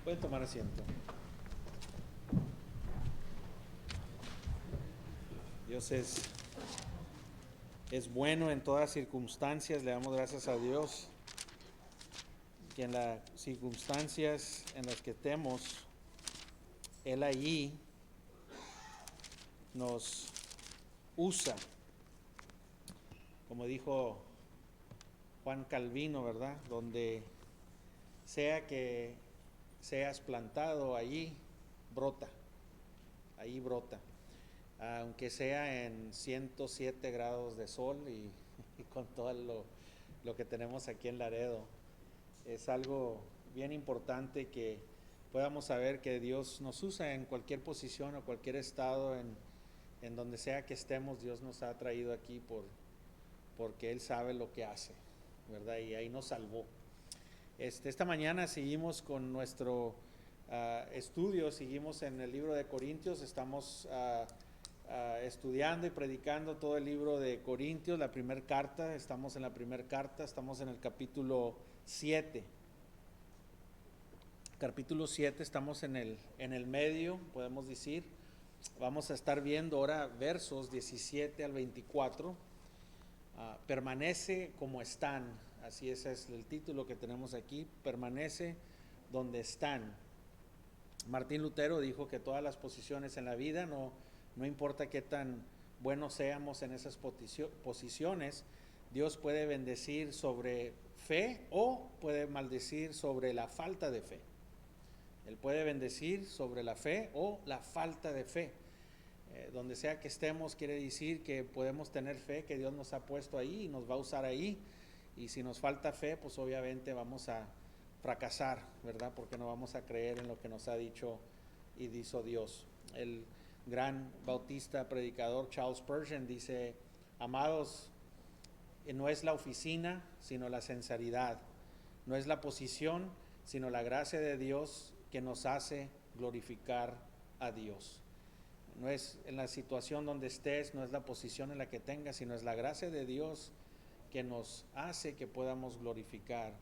Pueden tomar asiento. Dios es bueno en todas circunstancias. Le damos gracias a Dios que en las circunstancias en las que estemos, Él allí nos usa. Como dijo Juan Calvino, ¿verdad? Donde sea que seas plantado, allí brota, ahí brota. Aunque sea en 107 grados de sol y con todo lo que tenemos aquí en Laredo. Es algo bien importante que podamos saber que Dios nos usa en cualquier posición o cualquier estado, en donde sea que estemos. Dios nos ha traído aquí porque Él sabe lo que hace, ¿verdad? Y ahí nos salvó. Esta mañana seguimos con nuestro estudio, seguimos en el libro de Corintios, estamos estudiando y predicando todo el libro de Corintios, la primera carta, estamos en la primera carta, estamos en el capítulo 7. Capítulo 7, estamos en el medio, podemos decir. Vamos a estar viendo ahora versos 17 al 24. Permanece como están, así ese es el título que tenemos aquí, permanece donde están. Martín Lutero dijo que todas las posiciones en la vida, no importa qué tan buenos seamos en esas posiciones, Dios puede bendecir sobre fe o puede maldecir sobre la falta de fe. Él puede bendecir sobre la fe o la falta de fe. Donde sea que estemos, quiere decir que podemos tener fe, que Dios nos ha puesto ahí y nos va a usar ahí. Y si nos falta fe, pues obviamente vamos a fracasar, ¿verdad? Porque no vamos a creer en lo que nos ha dicho y dijo Dios. El gran bautista predicador Charles Spurgeon dice: amados, no es la oficina, sino la sinceridad. No es la posición, sino la gracia de Dios que nos hace glorificar a Dios. No es en la situación donde estés, no es la posición en la que tengas, sino es la gracia de Dios que nos hace que podamos glorificar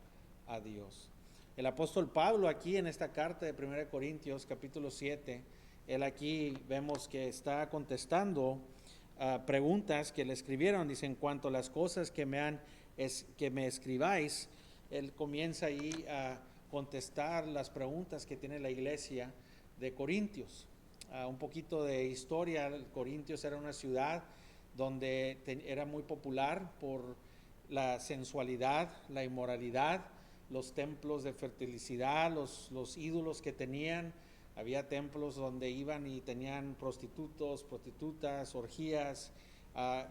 a Dios. El apóstol Pablo aquí en esta carta de 1 Corintios capítulo 7, él aquí vemos que está contestando preguntas que le escribieron. Dice: en cuanto a las cosas que me escribáis, él comienza ahí a contestar las preguntas que tiene la iglesia de Corintios. Un poquito de historia. Corintios era una ciudad donde era muy popular por la sensualidad, la inmoralidad, los templos de fertilidad, los ídolos que tenían. Había templos donde iban y tenían prostitutas, orgías.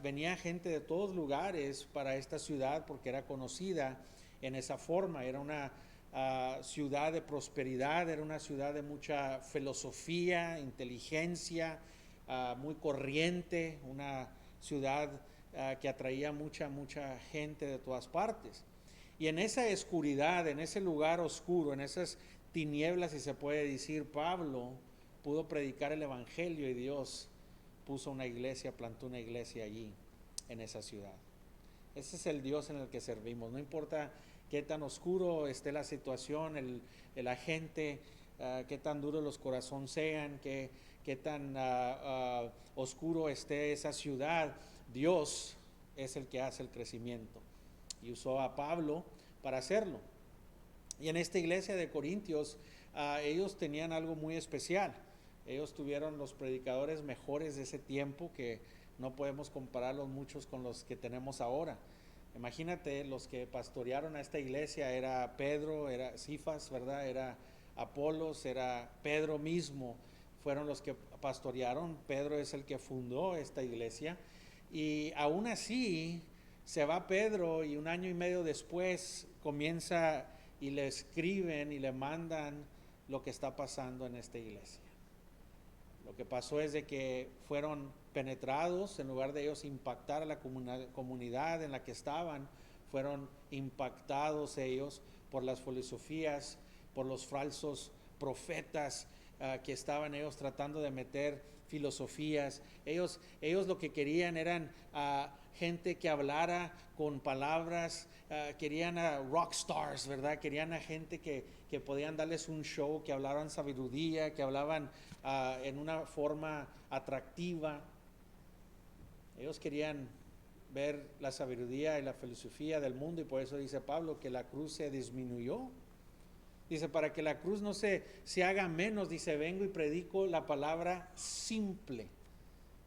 Venía gente de todos lugares para esta ciudad porque era conocida en esa forma. Era una ciudad de prosperidad, era una ciudad de mucha filosofía, inteligencia, muy corriente, una ciudad que atraía mucha gente de todas partes. Y en esa oscuridad, en ese lugar oscuro, en esas tinieblas, si se puede decir, Pablo pudo predicar el evangelio, y Dios puso una iglesia, plantó una iglesia allí, en esa ciudad. Ese es el Dios en el que servimos. No importa qué tan oscuro esté la situación, la gente, qué tan duros los corazones sean, qué tan oscuro esté esa ciudad, Dios es el que hace el crecimiento. Y usó a Pablo para hacerlo. Y en esta iglesia de Corintios, ellos tenían algo muy especial. Ellos tuvieron los predicadores mejores de ese tiempo, que no podemos compararlos muchos con los que tenemos ahora. Imagínate, los que pastorearon a esta iglesia era Pedro, era Cifas, ¿verdad? Era Apolos, era Pedro mismo. Fueron los que pastorearon. Pedro es el que fundó esta iglesia. Y aún así, se va Pedro y un año y medio después comienza y le escriben y le mandan lo que está pasando en esta iglesia. Lo que pasó es de que fueron penetrados, en lugar de ellos impactar a la comunidad en la que estaban, fueron impactados ellos por las filosofías, por los falsos profetas que estaban ellos tratando de meter filosofías. Ellos lo que querían eran gente que hablara con palabras, querían a rock stars, ¿verdad? Querían a gente que podían darles un show, que hablaban sabiduría, que hablaban en una forma atractiva. Ellos querían ver la sabiduría y la filosofía del mundo, y por eso dice Pablo que la cruz se disminuyó. Dice, para que la cruz no se haga menos, dice, vengo y predico la palabra simple,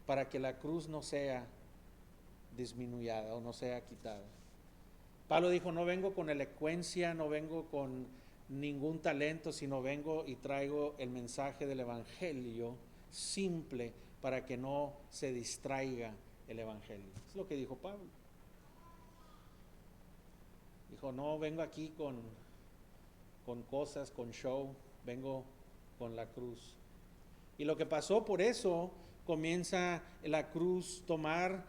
para que la cruz no sea disminuyada o no sea quitada. Pablo dijo, no vengo con elocuencia, no vengo con ningún talento, sino vengo y traigo el mensaje del evangelio simple para que no se distraiga el evangelio. Es lo que dijo Pablo. Dijo, no vengo aquí con cosas, con show, vengo con la cruz. Y lo que pasó, por eso comienza la cruz tomar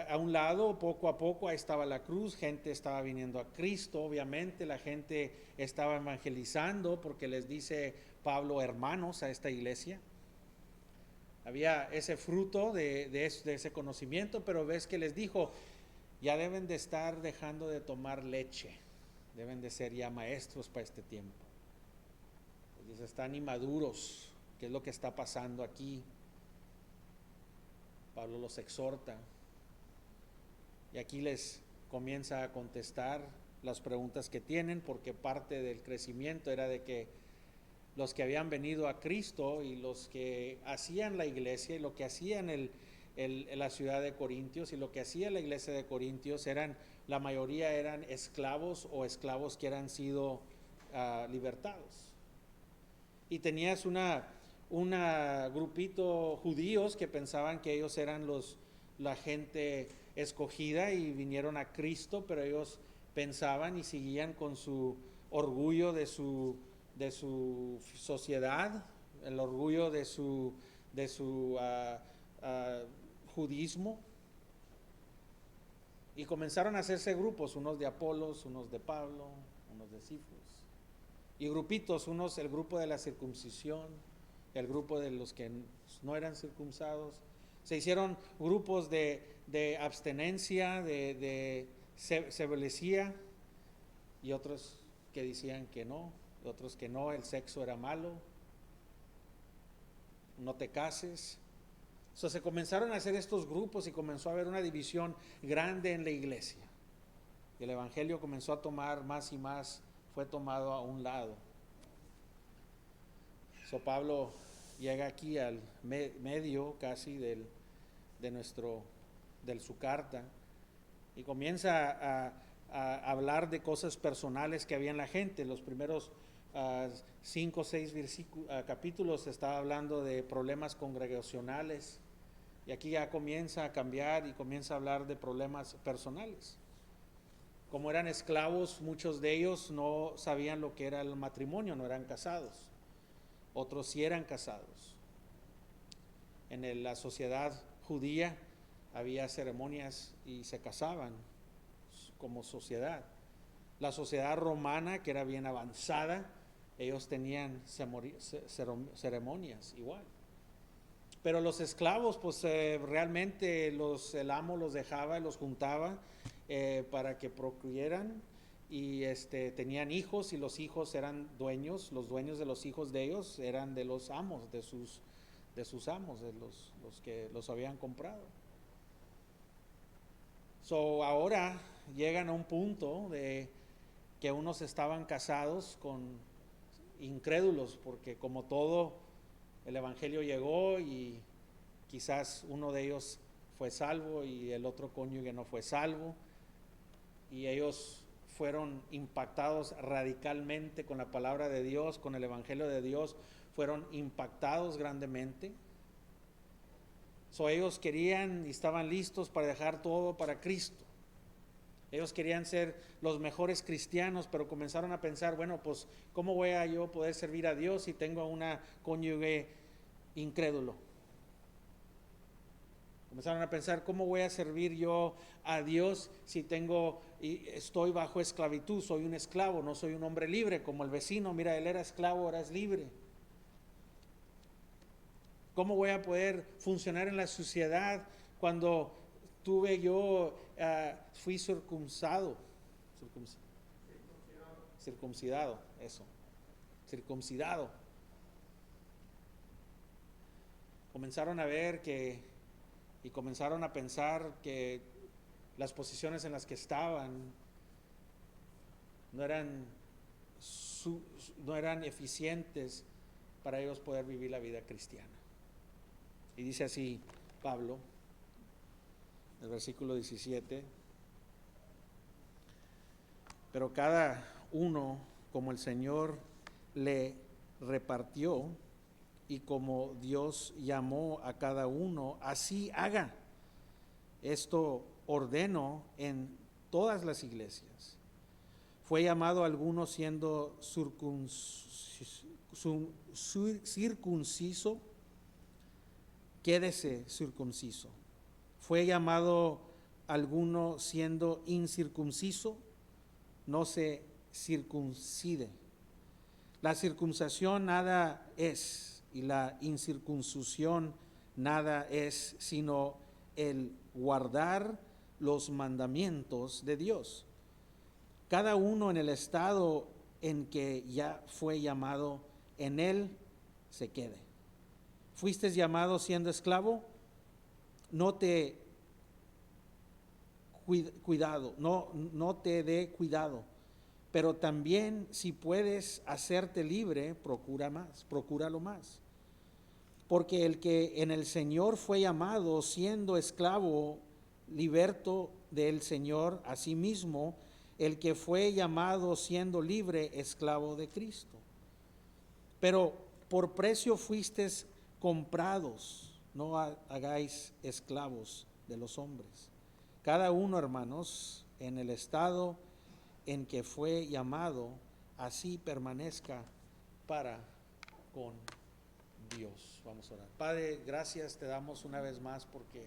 a un lado, poco a poco. Ahí estaba la cruz, gente estaba viniendo a Cristo, obviamente la gente estaba evangelizando, porque les dice Pablo hermanos a esta iglesia. Había ese fruto de ese conocimiento, pero ves que les dijo, ya deben de estar dejando de tomar leche, deben de ser ya maestros para este tiempo. Entonces están inmaduros. ¿Qué es lo que está pasando aquí? Pablo los exhorta y aquí les comienza a contestar las preguntas que tienen, porque parte del crecimiento era de que los que habían venido a Cristo y los que hacían la iglesia y lo que hacían la ciudad de Corintios y lo que hacía la iglesia de Corintios la mayoría eran esclavos o esclavos que eran sido libertados. Y tenías un grupito judíos que pensaban que ellos eran la gente escogida y vinieron a Cristo, pero ellos pensaban y seguían con su orgullo de su sociedad, el orgullo de su judismo, y comenzaron a hacerse grupos, unos de Apolos, unos de Pablo, unos de Cifros, y grupitos, unos el grupo de la circuncisión, el grupo de los que no eran circuncidados. Se hicieron grupos de abstenencia, de ceblesía, y otros que decían que no, otros que no, el sexo era malo, no te cases. Se comenzaron a hacer estos grupos y comenzó a haber una división grande en la iglesia. Y el evangelio comenzó a tomar más y más, fue tomado a un lado. Pablo llega aquí al medio casi de su carta y comienza a hablar de cosas personales que había en la gente. Los primeros 5 o 6 capítulos estaba hablando de problemas congregacionales, y aquí ya comienza a cambiar y comienza a hablar de problemas personales. Como eran esclavos, muchos de ellos no sabían lo que era el matrimonio, no eran casados. Otros sí eran casados. En la sociedad judía había ceremonias y se casaban como sociedad. La sociedad romana, que era bien avanzada, ellos tenían ceremonias igual. Pero los esclavos, pues realmente el amo los dejaba y los juntaba para que procrearan, y tenían hijos, y los hijos eran dueños, los dueños de los hijos de ellos eran de los amos, de sus amos, de los que los habían comprado. Ahora llegan a un punto de que unos estaban casados con incrédulos, porque como todo, el evangelio llegó y quizás uno de ellos fue salvo y el otro cónyuge no fue salvo, y ellos fueron impactados radicalmente con la palabra de Dios, con el evangelio de Dios, fueron impactados grandemente. Ellos querían y estaban listos para dejar todo para Cristo. Ellos querían ser los mejores cristianos, pero comenzaron a pensar, bueno, pues ¿cómo voy a yo poder servir a Dios si tengo una cónyuge incrédulo? Comenzaron a pensar, ¿cómo voy a servir yo a Dios si estoy bajo esclavitud? Soy un esclavo, no soy un hombre libre como el vecino. Mira, él era esclavo, ahora es libre. ¿Cómo voy a poder funcionar en la sociedad cuando fui circuncidado, circuncidado? Comenzaron a ver y comenzaron a pensar que las posiciones en las que estaban no eran eficientes para ellos poder vivir la vida cristiana. Y dice así Pablo, el versículo 17: pero cada uno como el Señor le repartió y como Dios llamó a cada uno, así haga. Esto ordeno en todas las iglesias. Fue llamado a alguno siendo circunciso, quédese circunciso. Fue llamado alguno siendo incircunciso, no se circuncide. La circuncisión nada es, y la incircuncisión nada es, sino el guardar los mandamientos de Dios. Cada uno en el estado en que ya fue llamado, en él se quede. ¿Fuiste llamado siendo esclavo? No te dé cuidado, pero también si puedes hacerte libre, procúralo más. Porque el que en el Señor fue llamado siendo esclavo, liberto del Señor, asimismo el que fue llamado siendo libre, esclavo de Cristo. Pero por precio fuisteis comprados, no hagáis esclavos de los hombres. Cada uno, hermanos, en el estado en que fue llamado, así permanezca para con Dios. Vamos a orar. Padre, gracias te damos una vez más porque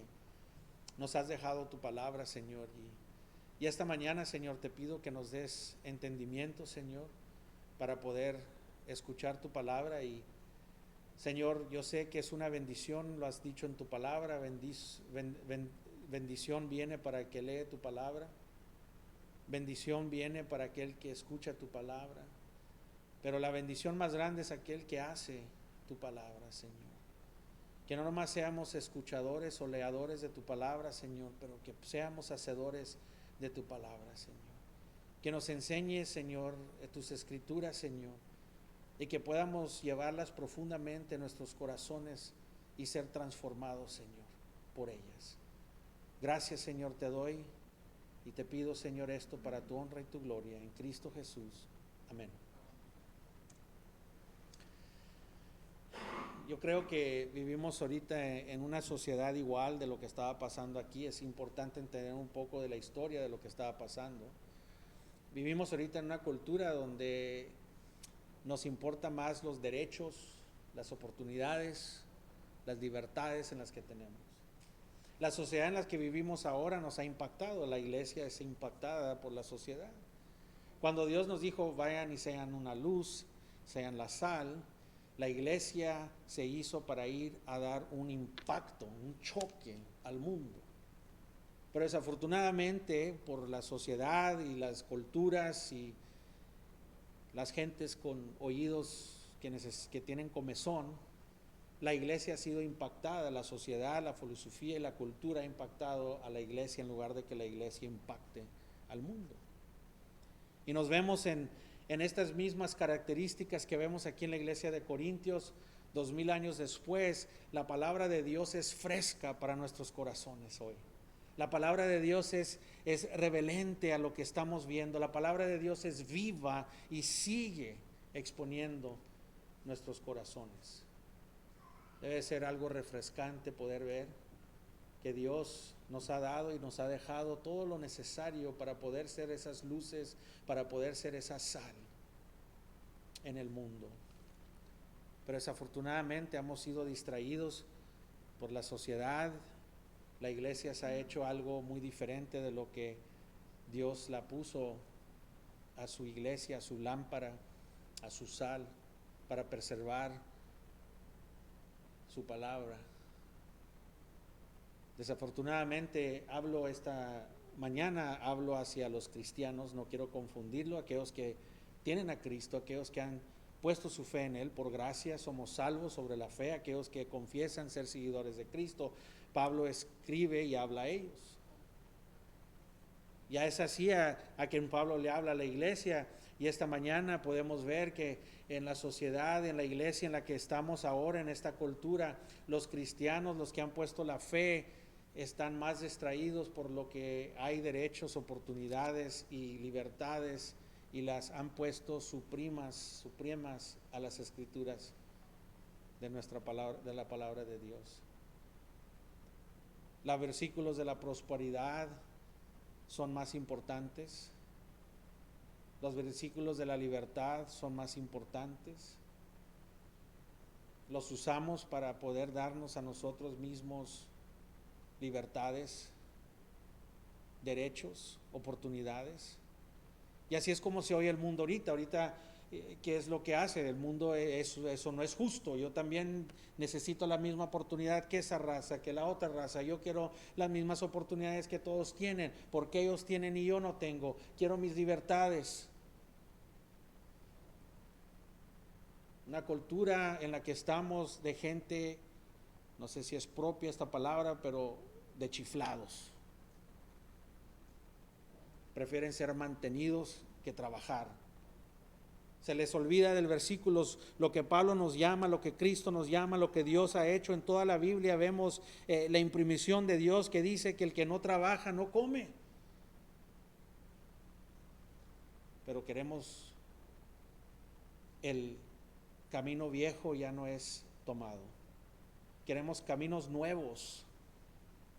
nos has dejado tu palabra, Señor, y esta mañana, Señor, te pido que nos des entendimiento, Señor, para poder escuchar tu palabra. Y Señor, yo sé que es una bendición, lo has dicho en tu palabra, bendición viene para el que lee tu palabra, bendición viene para aquel que escucha tu palabra, pero la bendición más grande es aquel que hace tu palabra, Señor. Que no nomás seamos escuchadores o leadores de tu palabra, Señor, pero que seamos hacedores de tu palabra, Señor. Que nos enseñes, Señor, tus escrituras, Señor, y que podamos llevarlas profundamente en nuestros corazones y ser transformados, Señor, por ellas. Gracias, Señor, te doy y te pido, Señor, esto para tu honra y tu gloria, en Cristo Jesús. Amén. Yo creo que vivimos ahorita en una sociedad igual de lo que estaba pasando aquí. Es importante entender un poco de la historia de lo que estaba pasando. Vivimos ahorita en una cultura donde nos importa más los derechos, las oportunidades, las libertades en las que tenemos. La sociedad en la que vivimos ahora nos ha impactado. La iglesia es impactada por la sociedad. Cuando Dios nos dijo, vayan y sean una luz, sean la sal, la iglesia se hizo para ir a dar un impacto, un choque al mundo. Pero desafortunadamente, por la sociedad y las culturas y las gentes con oídos que tienen comezón, la iglesia ha sido impactada, la sociedad, la filosofía y la cultura ha impactado a la iglesia en lugar de que la iglesia impacte al mundo. Y nos vemos en estas mismas características que vemos aquí en la iglesia de Corintios. 2000 años después, la palabra de Dios es fresca para nuestros corazones hoy. La palabra de Dios es revelente a lo que estamos viendo. La palabra de Dios es viva y sigue exponiendo nuestros corazones. Debe ser algo refrescante poder ver que Dios nos ha dado y nos ha dejado todo lo necesario para poder ser esas luces, para poder ser esa sal en el mundo. Pero desafortunadamente hemos sido distraídos por la sociedad. La iglesia se ha hecho algo muy diferente de lo que Dios la puso a su iglesia, a su lámpara, a su sal, para preservar su palabra. Desafortunadamente hablo esta mañana, hablo hacia los cristianos, no quiero confundirlo, aquellos que tienen a Cristo, aquellos que han puesto su fe en Él, por gracia somos salvos sobre la fe, aquellos que confiesan ser seguidores de Cristo. Pablo escribe y habla a ellos. Ya es así a quien Pablo le habla a la iglesia, y esta mañana podemos ver que en la sociedad, en la iglesia en la que estamos ahora, en esta cultura, los cristianos, los que han puesto la fe, están más distraídos por lo que hay derechos, oportunidades y libertades, y las han puesto supremas a las escrituras de nuestra palabra, de la palabra de Dios. Los versículos de la prosperidad son más importantes. Los versículos de la libertad son más importantes. Los usamos para poder darnos a nosotros mismos libertades, derechos, oportunidades. Y así es como se oye el mundo ahorita. ¿Qué es lo que hace? El mundo, eso no es justo. Yo también necesito la misma oportunidad que esa raza, que la otra raza. Yo quiero las mismas oportunidades que todos tienen. ¿Por qué ellos tienen y yo no tengo? Quiero mis libertades. Una cultura en la que estamos de gente, no sé si es propia esta palabra, pero de chiflados. Prefieren ser mantenidos que trabajar. Se les olvida del versículo lo que Pablo nos llama, lo que Cristo nos llama, lo que Dios ha hecho. En toda la Biblia vemos la imprimición de Dios que dice que el que no trabaja no come. Pero queremos el camino viejo ya no es tomado. Queremos caminos nuevos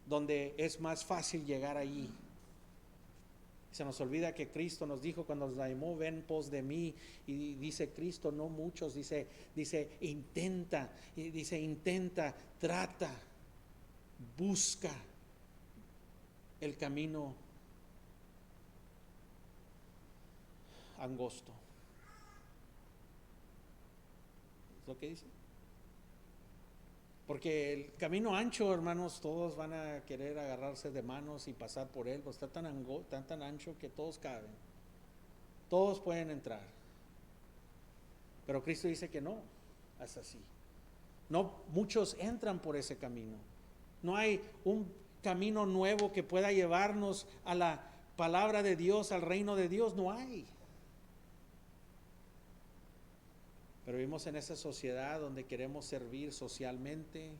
donde es más fácil llegar allí. Se nos olvida que Cristo nos dijo cuando nos llamó, ven pos de mí, y dice Cristo, no muchos, dice intenta, trata, busca el camino angosto. ¿Es lo que dice? Porque el camino ancho, hermanos, todos van a querer agarrarse de manos y pasar por él, pues está tan ancho que todos caben, todos pueden entrar. Pero Cristo dice que no, es así. No, muchos entran por ese camino. No hay un camino nuevo que pueda llevarnos a la palabra de Dios, al reino de Dios, no hay. Pero vivimos en esa sociedad donde queremos servir socialmente,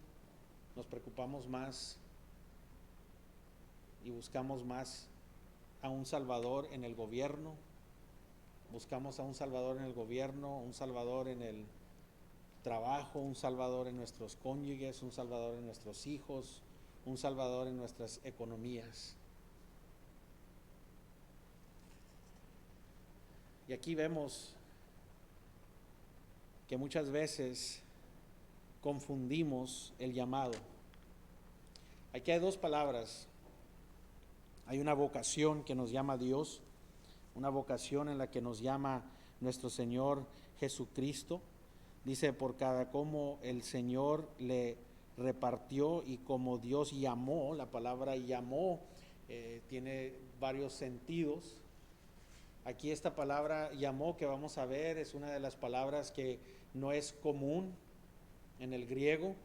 nos preocupamos más y buscamos más a un Salvador en el gobierno, buscamos a un Salvador en el gobierno, un Salvador en el trabajo, un Salvador en nuestros cónyuges, un Salvador en nuestros hijos, un Salvador en nuestras economías. Y aquí vemos que muchas veces confundimos el llamado. Aquí hay dos palabras. Hay una vocación que nos llama Dios, una vocación en la que nos llama nuestro Señor Jesucristo. Dice, por cada como el Señor le repartió y como Dios llamó. La palabra llamó tiene varios sentidos. Aquí esta palabra llamó que vamos a ver es una de las palabras que no es común en el griego.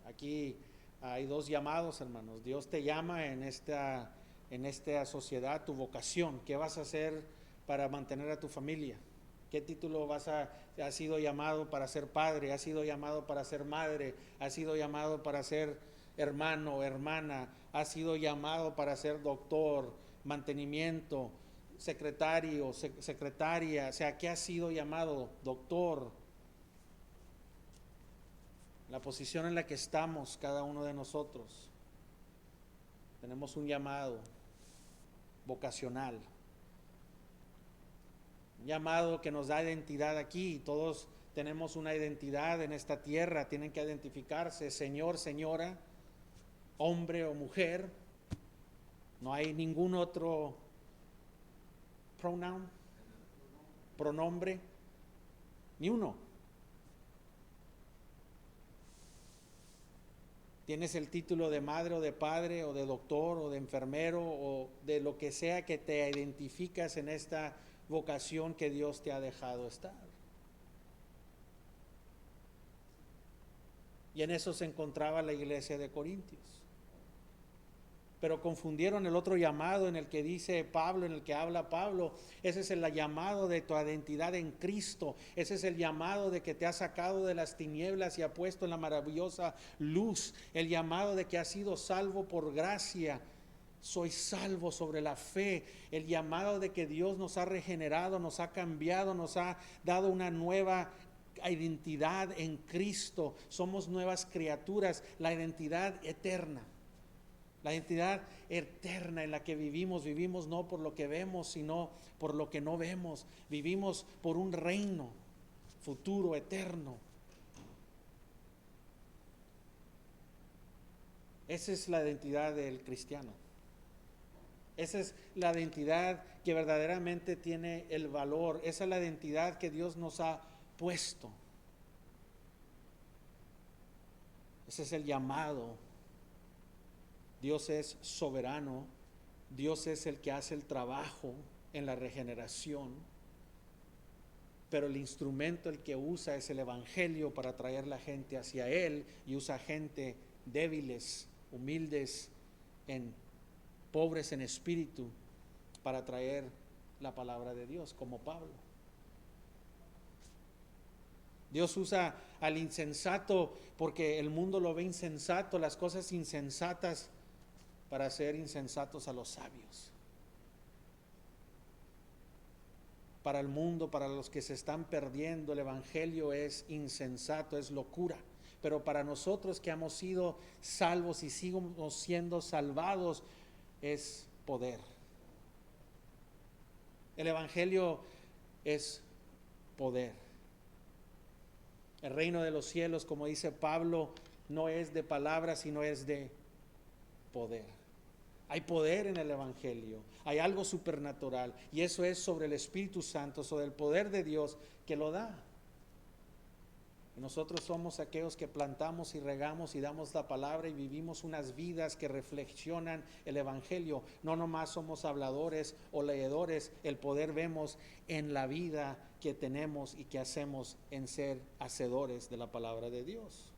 Aquí hay dos llamados, hermanos. Dios te llama en esta sociedad, tu vocación. ¿Qué vas a hacer para mantener a tu familia? ¿Qué título has sido llamado para ser padre? ¿Has sido llamado para ser madre? ¿Has sido llamado para ser hermano o hermana? ¿Has sido llamado para ser doctor, mantenimiento, secretario, secretaria? O sea, ¿qué has sido llamado? Doctor. La posición en la que estamos cada uno de nosotros. Tenemos un llamado vocacional. Un llamado que nos da identidad aquí. Todos tenemos una identidad en esta tierra. Tienen que identificarse, señor, señora, hombre o mujer. No hay ningún otro pronombre, ni uno. Tienes el título de madre o de padre o de doctor o de enfermero o de lo que sea que te identificas en esta vocación que Dios te ha dejado estar. Y en eso se encontraba la iglesia de Corintios. Pero confundieron el otro llamado en el que dice Pablo, en el que habla Pablo. Ese es el llamado de tu identidad en Cristo. Ese es el llamado de que te ha sacado de las tinieblas y ha puesto en la maravillosa luz. El llamado de que has sido salvo por gracia. Soy salvo sobre la fe. El llamado de que Dios nos ha regenerado, nos ha cambiado, nos ha dado una nueva identidad en Cristo. Somos nuevas criaturas. La identidad eterna. La identidad eterna en la que vivimos no por lo que vemos, sino por lo que no vemos. Vivimos por un reino futuro, eterno. Esa es la identidad del cristiano. Esa es la identidad que verdaderamente tiene el valor. Esa es la identidad que Dios nos ha puesto. Ese es el llamado. Dios es soberano, Dios es el que hace el trabajo en la regeneración, pero el instrumento el que usa es el evangelio para traer la gente hacia Él, y usa gente débiles, humildes, pobres en espíritu, para traer la palabra de Dios, como Pablo. Dios usa al insensato porque el mundo lo ve insensato, las cosas insensatas, para hacer insensatos a los sabios. Para el mundo, para los que se están perdiendo, el evangelio es insensato, es locura. Pero para nosotros que hemos sido salvos y seguimos siendo salvados, es poder. El evangelio es poder. El reino de los cielos, como dice Pablo, no es de palabras, sino es de poder. Hay poder en el evangelio, hay algo supernatural, y eso es sobre el Espíritu Santo, sobre el poder de Dios que lo da. Y nosotros somos aquellos que plantamos y regamos y damos la palabra y vivimos unas vidas que reflexionan el evangelio. No nomás somos habladores o leedores, el poder vemos en la vida que tenemos y que hacemos en ser hacedores de la palabra de Dios.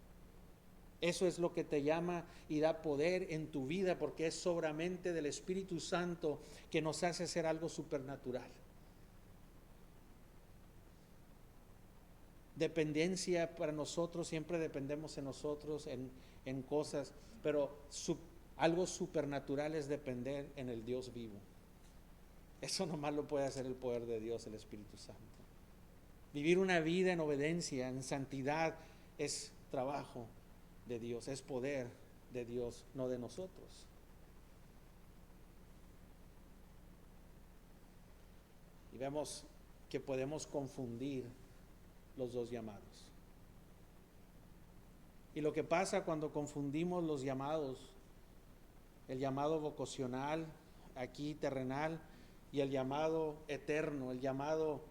Eso es lo que te llama y da poder en tu vida, porque es sobramente del Espíritu Santo que nos hace hacer algo supernatural. Dependencia para nosotros, siempre dependemos en nosotros, en cosas, pero algo supernatural es depender en el Dios vivo. Eso nomás lo puede hacer el poder de Dios, el Espíritu Santo. Vivir una vida en obediencia, en santidad, es trabajo de Dios, es poder de Dios, no de nosotros. Y vemos que podemos confundir los dos llamados. Y lo que pasa cuando confundimos los llamados, el llamado vocacional, aquí terrenal, y el llamado eterno, el llamado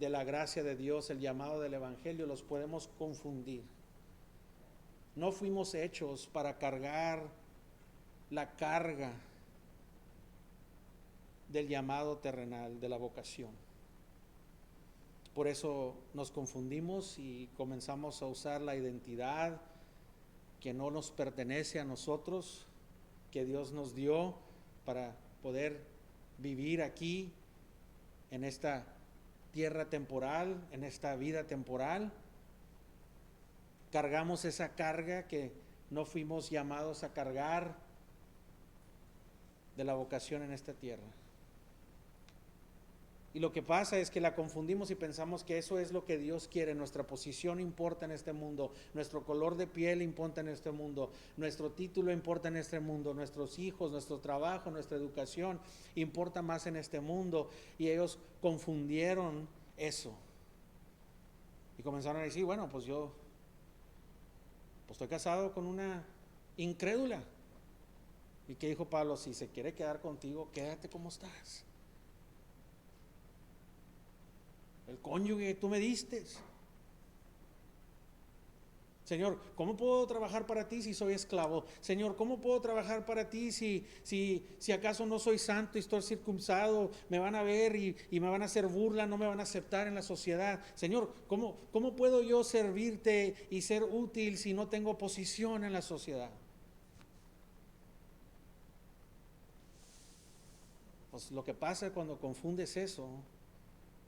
de la gracia de Dios, el llamado del evangelio, los podemos confundir. No fuimos hechos para cargar la carga del llamado terrenal, de la vocación. Por eso nos confundimos y comenzamos a usar la identidad que no nos pertenece a nosotros, que Dios nos dio para poder vivir aquí en esta tierra temporal, en esta vida temporal. Cargamos esa carga que no fuimos llamados a cargar de la vocación en esta tierra. Y lo que pasa es que la confundimos y pensamos que eso es lo que Dios quiere. Nuestra posición importa en este mundo, nuestro color de piel importa en este mundo, nuestro título importa en este mundo, nuestros hijos, nuestro trabajo, nuestra educación importa más en este mundo. Y ellos confundieron eso. Y comenzaron a decir, bueno, pues yo estoy casado con una incrédula. ¿Y qué dijo Pablo? Si se quiere quedar contigo, quédate como estás. El cónyuge que tú me diste. Señor, ¿cómo puedo trabajar para ti si soy esclavo? Señor, ¿cómo puedo trabajar para ti si acaso no soy santo y estoy circuncidado? Me van a ver y me van a hacer burla, no me van a aceptar en la sociedad. Señor, ¿cómo puedo yo servirte y ser útil si no tengo posición en la sociedad? Pues lo que pasa cuando confundes eso,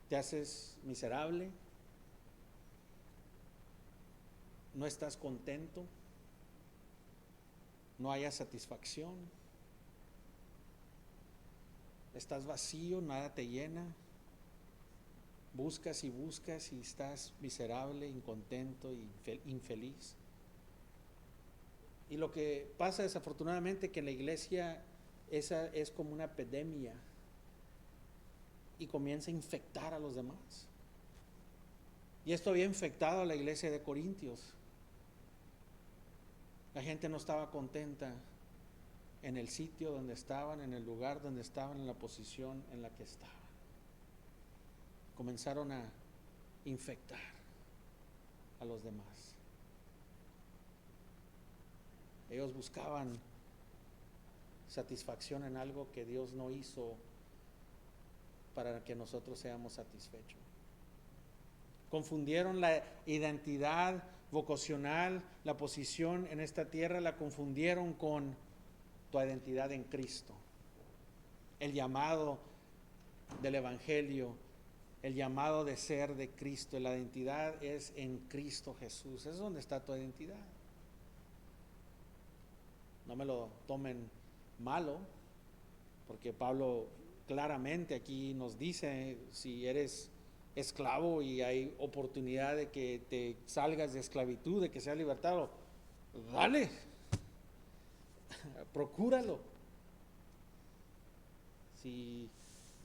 te haces miserable, no estás contento, no hay satisfacción, estás vacío, nada te llena, buscas y estás miserable, incontento y infeliz. Y lo que pasa desafortunadamente que en la iglesia esa es como una epidemia y comienza a infectar a los demás. Y esto había infectado a la iglesia de Corintios. La gente no estaba contenta en el sitio donde estaban, en el lugar donde estaban, en la posición en la que estaban. Comenzaron a infectar a los demás. Ellos buscaban satisfacción en algo que Dios no hizo para que nosotros seamos satisfechos. Confundieron la identidad vocacional, la posición en esta tierra, la confundieron con tu identidad en Cristo. El llamado del Evangelio, el llamado de ser de Cristo, la identidad es en Cristo Jesús. Es donde está tu identidad. No me lo tomen malo, porque Pablo claramente aquí nos dice, si eres esclavo y hay oportunidad de que te salgas de esclavitud, de que seas libertado, dale, procúralo. Si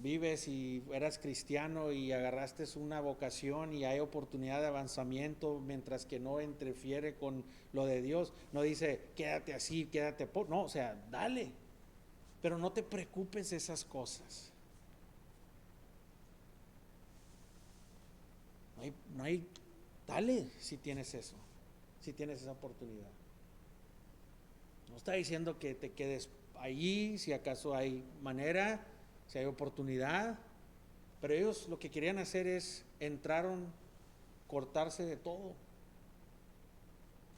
vives y eras cristiano y agarraste una vocación y hay oportunidad de avanzamiento mientras que no interfiere con lo de Dios, no dice quédate así, quédate no, o sea, dale, pero no te preocupes de esas cosas. No hay, dale si tienes eso, si tienes esa oportunidad. No está diciendo que te quedes allí, si acaso hay manera, si hay oportunidad, pero ellos lo que querían hacer es, cortarse de todo.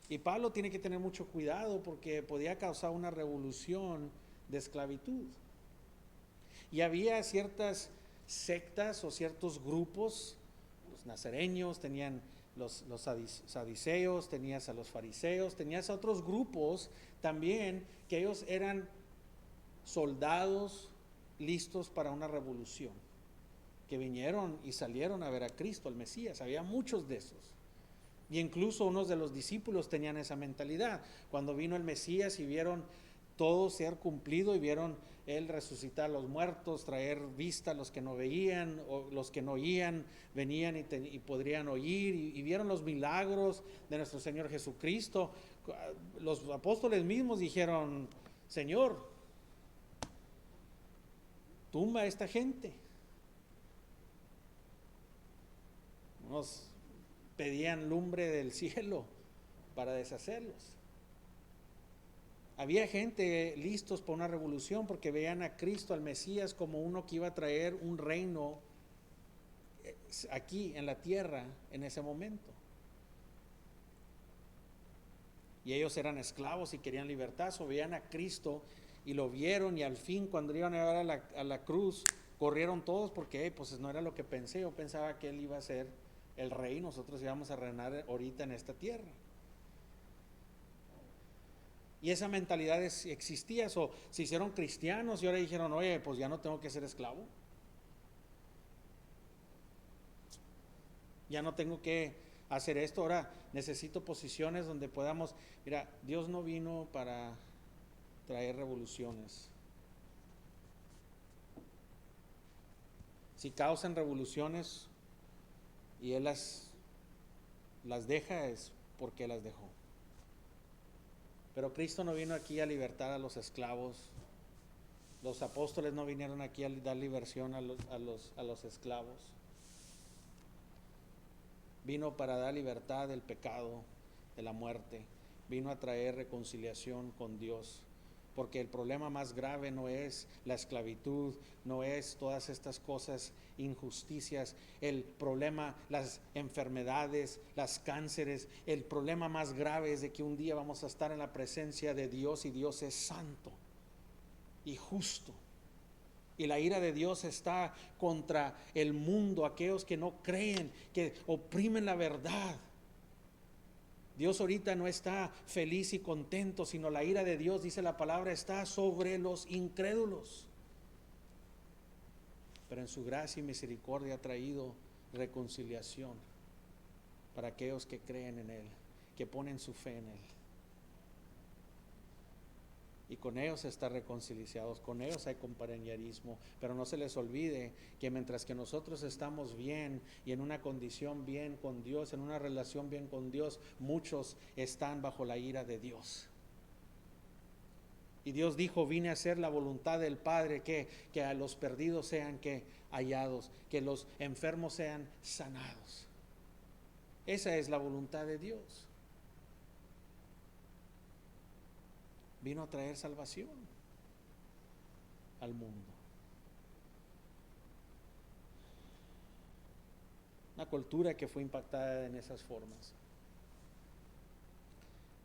Y Pablo tiene que tener mucho cuidado porque podía causar una revolución de esclavitud. Y había ciertas sectas o ciertos grupos, los nazareños, tenían los saduceos, tenías a los fariseos, tenías a otros grupos también que ellos eran soldados listos para una revolución, que vinieron y salieron a ver a Cristo, al Mesías. Había muchos de esos. Y incluso unos de los discípulos tenían esa mentalidad. Cuando vino el Mesías y vieron todo ser cumplido y vieron Él resucitar a los muertos, traer vista a los que no veían, o los que no oían, venían y podrían oír, y vieron los milagros de nuestro Señor Jesucristo. Los apóstoles mismos dijeron, Señor, tumba a esta gente. Nos pedían lumbre del cielo para deshacerlos. Había gente listos para una revolución porque veían a Cristo, al Mesías, como uno que iba a traer un reino aquí en la tierra en ese momento. Y ellos eran esclavos y querían libertad, so veían a Cristo y lo vieron, y al fin cuando iban a llevar a la cruz, corrieron todos porque pues no era lo que pensé. Yo pensaba que Él iba a ser el rey, nosotros íbamos a reinar ahorita en esta tierra. Y esa mentalidad existía, se hicieron cristianos y ahora dijeron, oye, pues ya no tengo que ser esclavo. Ya no tengo que hacer esto, ahora necesito posiciones donde podamos, mira, Dios no vino para traer revoluciones. Si causan revoluciones y Él las deja, es porque las dejó. Pero Cristo no vino aquí a libertar a los esclavos. Los apóstoles no vinieron aquí a dar liberación a los esclavos. Vino para dar libertad del pecado de la muerte, vino a traer reconciliación con Dios. Porque el problema más grave no es la esclavitud, no es todas estas cosas, injusticias, el problema, las enfermedades, las cánceres. El problema más grave es de que un día vamos a estar en la presencia de Dios, y Dios es santo y justo. Y la ira de Dios está contra el mundo, aquellos que no creen, que oprimen la verdad. Dios ahorita no está feliz y contento, sino la ira de Dios, dice la palabra, está sobre los incrédulos. Pero en su gracia y misericordia ha traído reconciliación para aquellos que creen en Él, que ponen su fe en Él. Y con ellos está reconciliados, con ellos hay compañerismo, pero no se les olvide que mientras que nosotros estamos bien y en una condición bien con Dios, en una relación bien con Dios, muchos están bajo la ira de Dios. Y Dios dijo, vine a hacer la voluntad del Padre, que a los perdidos sean hallados, que los enfermos sean sanados. Esa es la voluntad de Dios. Vino a traer salvación al mundo. Una cultura que fue impactada en esas formas.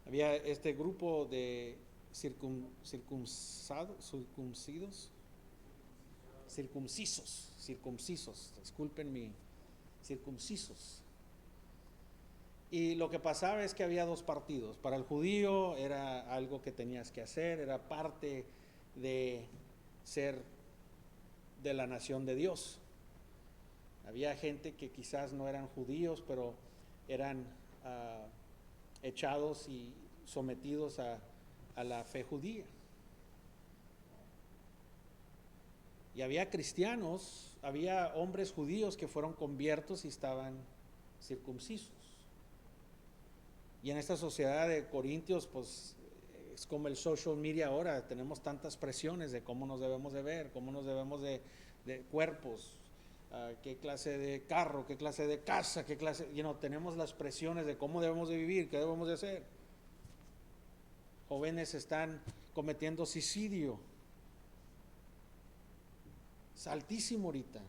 Había este grupo de circuncisos, disculpen mi, circuncisos. Y lo que pasaba es que había dos partidos. Para el judío era algo que tenías que hacer, era parte de ser de la nación de Dios. Había gente que quizás no eran judíos, pero eran echados y sometidos a la fe judía. Y había cristianos, había hombres judíos que fueron conviertos y estaban circuncisos. Y en esta sociedad de Corintios, pues es como el social media ahora, tenemos tantas presiones de cómo nos debemos de ver, cómo nos debemos de cuerpos, qué clase de carro, qué clase de casa, qué clase, tenemos las presiones de cómo debemos de vivir, qué debemos de hacer. Jóvenes están cometiendo suicidio. Es altísimo ahorita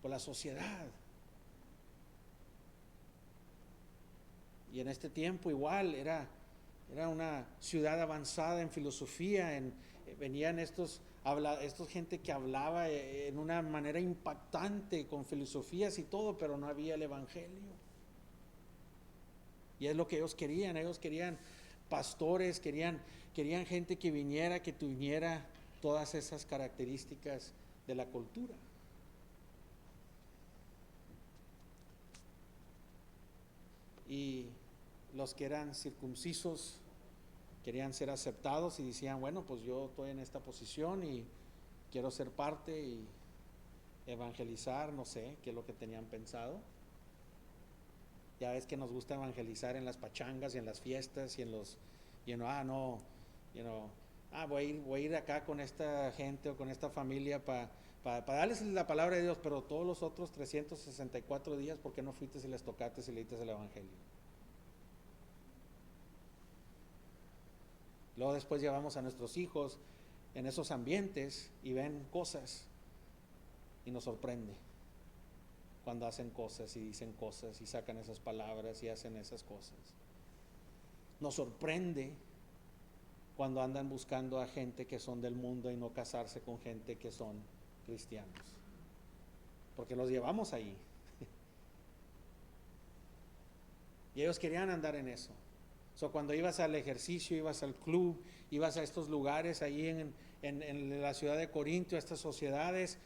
por la sociedad. Y en este tiempo igual era una ciudad avanzada en filosofía, venían estos gente que hablaba en una manera impactante con filosofías y todo, pero no había el evangelio. Y es lo que ellos querían pastores, querían gente que viniera, que tuviera todas esas características de la cultura. Y los que eran circuncisos querían ser aceptados y decían, bueno, pues yo estoy en esta posición y quiero ser parte y evangelizar, no sé qué es lo que tenían pensado. Ya ves que nos gusta evangelizar en las pachangas y en las fiestas y en los, voy a ir acá con esta gente o con esta familia para darles la palabra de Dios, pero todos los otros 364 días, ¿por qué no fuiste y les tocaste y leíste el evangelio? Luego después llevamos a nuestros hijos en esos ambientes y ven cosas y nos sorprende cuando hacen cosas y dicen cosas y sacan esas palabras y hacen esas cosas. Nos sorprende cuando andan buscando a gente que son del mundo y no casarse con gente que son cristianos, porque los llevamos ahí. Y ellos querían andar en eso. Cuando ibas al ejercicio, ibas al club, ibas a estos lugares ahí en la ciudad de Corinto, estas sociedades,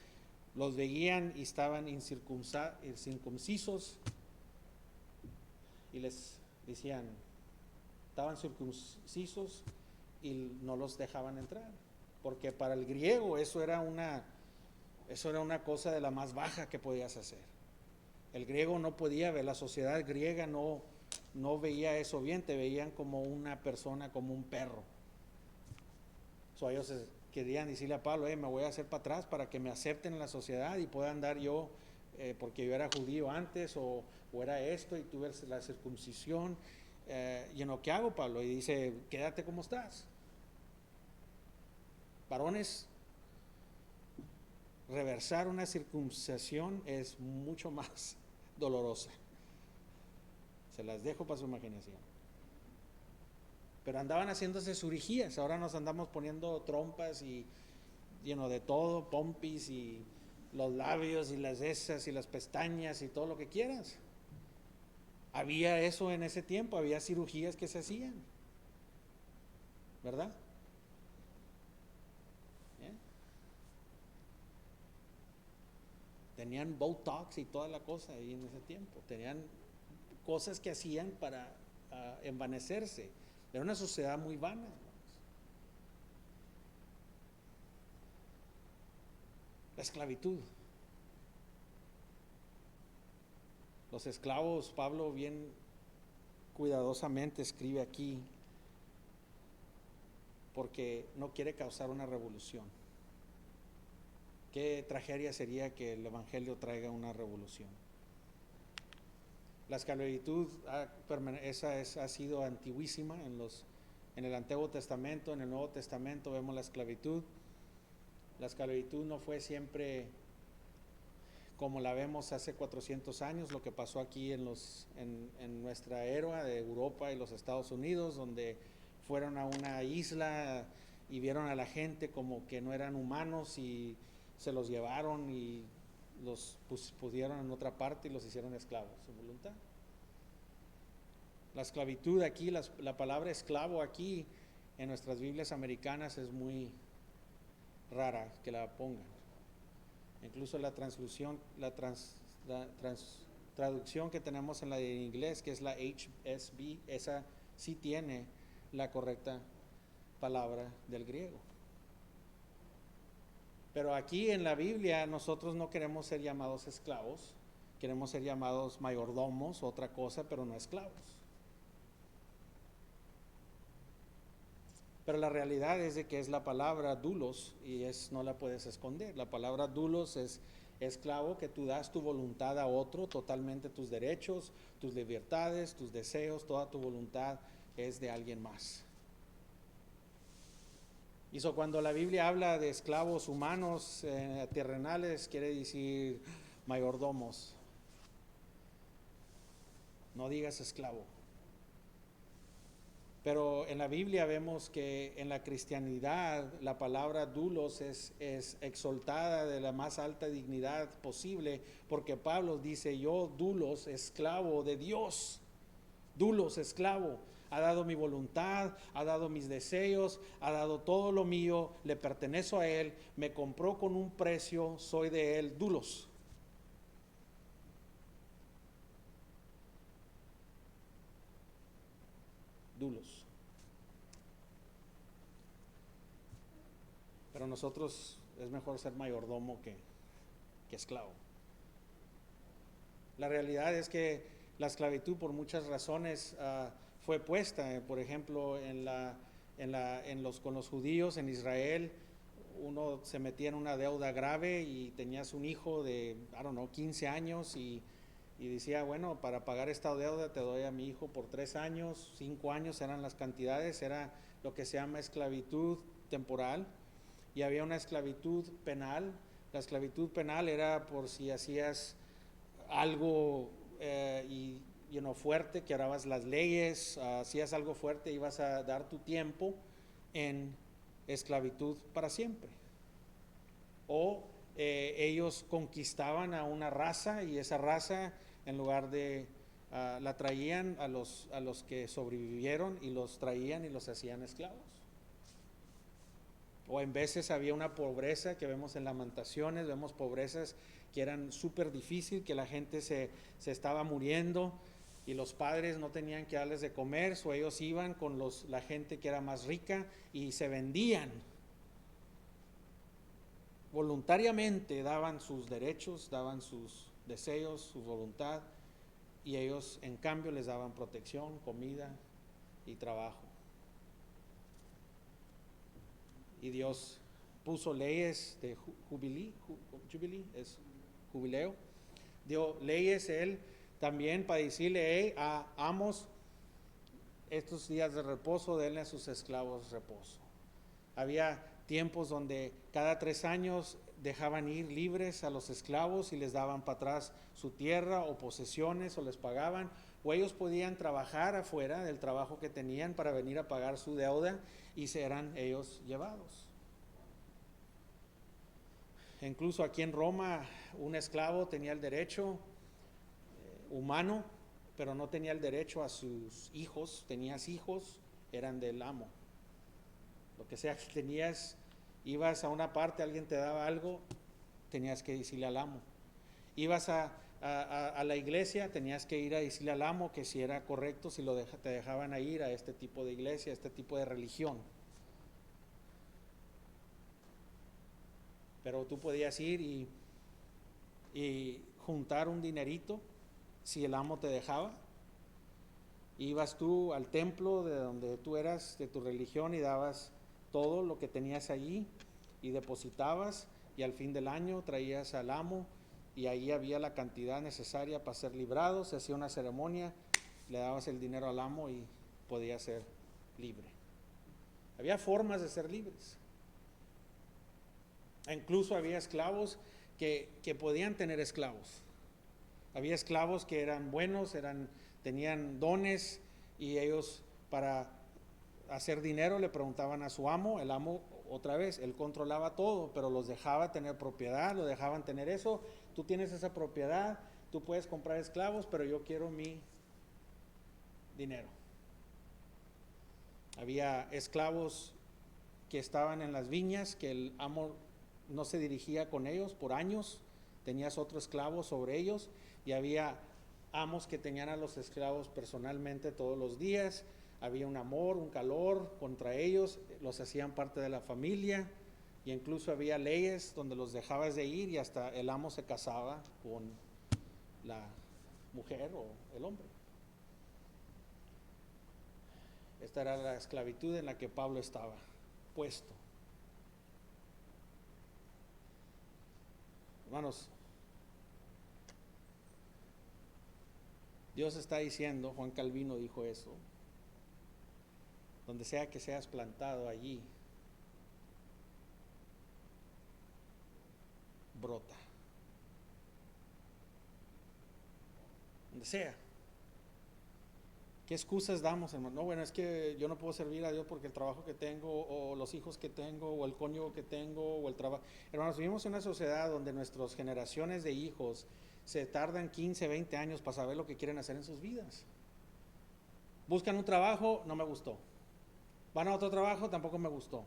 los veían y estaban incircuncisos y les decían, estaban circuncisos y no los dejaban entrar, porque para el griego eso era una cosa de la más baja que podías hacer. El griego no podía ver, la sociedad griega no veía eso bien, te veían como una persona, como un perro. Ellos querían decirle a Pablo, me voy a hacer para atrás para que me acepten en la sociedad y pueda andar yo porque yo era judío antes, o era esto, y tuve la circuncisión. ¿Qué hago, Pablo? Y dice, quédate como estás. Varones, reversar una circuncisión es mucho más dolorosa. Se las dejo para su imaginación. Pero andaban haciéndose cirugías, ahora nos andamos poniendo trompas y de todo, pompis y los labios y las esas y las pestañas y todo lo que quieras. Había eso en ese tiempo, había cirugías que se hacían, ¿verdad? ¿Eh? Tenían Botox y toda la cosa ahí en ese tiempo, tenían cosas que hacían para envanecerse. Era una sociedad muy vana. La esclavitud. Los esclavos, Pablo bien cuidadosamente escribe aquí, porque no quiere causar una revolución. Qué tragedia sería que el evangelio traiga una revolución. La esclavitud ha sido antiguísima en el Antiguo Testamento. En el Nuevo Testamento vemos la esclavitud. La esclavitud no fue siempre como la vemos hace 400 años, lo que pasó aquí en nuestra era de Europa y los Estados Unidos, donde fueron a una isla y vieron a la gente como que no eran humanos y se los llevaron y los pusieron en otra parte y los hicieron esclavos, su voluntad. La esclavitud aquí, la palabra esclavo aquí en nuestras Biblias americanas es muy rara que la pongan. Incluso la traducción que tenemos en la de inglés, que es la HSV, esa sí tiene la correcta palabra del griego. Pero aquí en la Biblia nosotros no queremos ser llamados esclavos, queremos ser llamados mayordomos, otra cosa, pero no esclavos. Pero la realidad es de que es la palabra doulos y no la puedes esconder. La palabra doulos es esclavo, que tú das tu voluntad a otro, totalmente tus derechos, tus libertades, tus deseos, toda tu voluntad es de alguien más. Y cuando la Biblia habla de esclavos humanos, terrenales, quiere decir mayordomos. No digas esclavo. Pero en la Biblia vemos que en la cristianidad la palabra doulos es exaltada de la más alta dignidad posible, porque Pablo dice, yo doulos, esclavo de Dios, doulos, esclavo, ha dado mi voluntad, ha dado mis deseos, ha dado todo lo mío, le pertenezco a Él, me compró con un precio, soy de Él, doulos. Doulos. Pero nosotros es mejor ser mayordomo que esclavo. La realidad es que la esclavitud por muchas razones fue puesta, por ejemplo, con los judíos en Israel. Uno se metía en una deuda grave y tenías un hijo de, 15 años y decía, bueno, para pagar esta deuda te doy a mi hijo por 3 años, 5 años eran las cantidades, era lo que se llama esclavitud temporal. Y había una esclavitud penal. La esclavitud penal era por si hacías algo fuerte, quebrabas las leyes, hacías algo fuerte, ibas a dar tu tiempo en esclavitud para siempre. O ellos conquistaban a una raza y esa raza, en lugar de la traían a los que sobrevivieron y los traían y los hacían esclavos. O en veces había una pobreza que vemos en Lamentaciones, vemos pobrezas que eran súper difíciles, que la gente se estaba muriendo y los padres no tenían que darles de comer, o ellos iban con la gente que era más rica y se vendían. Voluntariamente daban sus derechos, daban sus deseos, su voluntad, y ellos en cambio les daban protección, comida y trabajo. Y Dios puso leyes de jubileo, dio leyes él también para decirle, hey, a amos, estos días de reposo, denle a sus esclavos reposo. Había tiempos donde cada 3 años dejaban ir libres a los esclavos y les daban para atrás su tierra o posesiones o les pagaban, o ellos podían trabajar afuera del trabajo que tenían para venir a pagar su deuda y serán ellos llevados. Incluso aquí en Roma un esclavo tenía el derecho humano, pero no tenía el derecho a sus hijos. Tenías hijos, eran del amo. Lo que sea que tenías, ibas a una parte, alguien te daba algo, tenías que decirle al amo. Ibas a la iglesia, tenías que ir a decirle al amo que si era correcto, si te dejaban ir a este tipo de iglesia, a este tipo de religión. Pero tú podías ir y juntar un dinerito si el amo te dejaba. Ibas tú al templo de donde tú eras, de tu religión, y dabas todo lo que tenías allí y depositabas, y al fin del año traías al amo y ahí había la cantidad necesaria para ser librado. Se hacía una ceremonia, le dabas el dinero al amo y podías ser libre. Había formas de ser libres. Incluso había esclavos que podían tener esclavos. Había esclavos que eran buenos, tenían dones, y ellos para hacer dinero le preguntaban a su amo. El amo, otra vez, él controlaba todo, pero los dejaba tener propiedad, lo dejaban tener eso. Tú tienes esa propiedad, tú puedes comprar esclavos, pero yo quiero mi dinero. Había esclavos que estaban en las viñas, que el amo no se dirigía con ellos por años, tenías otro esclavo sobre ellos, y había amos que tenían a los esclavos personalmente todos los días. Había un amor, un calor contra ellos, los hacían parte de la familia, y incluso había leyes donde los dejabas de ir y hasta el amo se casaba con la mujer o el hombre. Esta era la esclavitud en la que Pablo estaba puesto. Hermanos, Dios está diciendo, Juan Calvino dijo eso, donde sea que seas plantado, allí brota. Donde sea. ¿Qué excusas damos, hermano? No, bueno, es que yo no puedo servir a Dios porque el trabajo que tengo, o los hijos que tengo, o el cónyuge que tengo, o el trabajo. Hermanos, vivimos en una sociedad donde nuestras generaciones de hijos se tardan 15, 20 años para saber lo que quieren hacer en sus vidas. Buscan un trabajo, no me gustó. Van a otro trabajo, tampoco me gustó.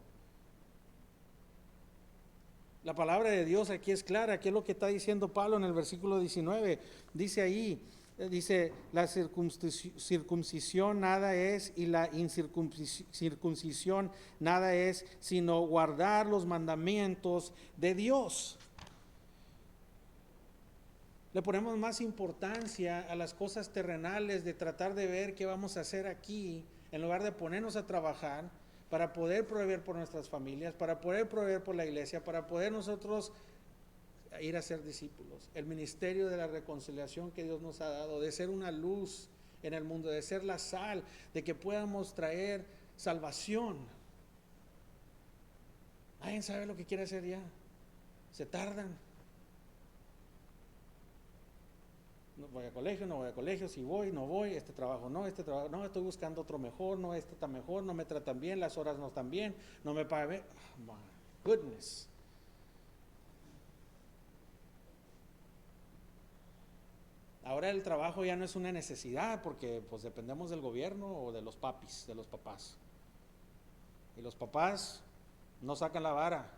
La palabra de Dios aquí es clara. ¿Qué es lo que está diciendo Pablo en el versículo 19? Dice ahí, dice, la circuncisión nada es, y la incircuncisión nada es, sino guardar los mandamientos de Dios. Le ponemos más importancia a las cosas terrenales, de tratar de ver qué vamos a hacer aquí, en lugar de ponernos a trabajar para poder proveer por nuestras familias, para poder proveer por la iglesia, para poder nosotros ir a ser discípulos. El ministerio de la reconciliación que Dios nos ha dado, de ser una luz en el mundo, de ser la sal, de que podamos traer salvación. Nadie sabe lo que quiere hacer ya. Se tardan. No voy a colegio, no voy a colegio, si voy, no voy, este trabajo no, estoy buscando otro mejor, no, este está mejor, no me tratan bien, las horas no están bien, no me pagan bien. Oh, my goodness. Ahora el trabajo ya no es una necesidad, porque pues dependemos del gobierno o de los papis, de los papás. Y los papás no sacan la vara,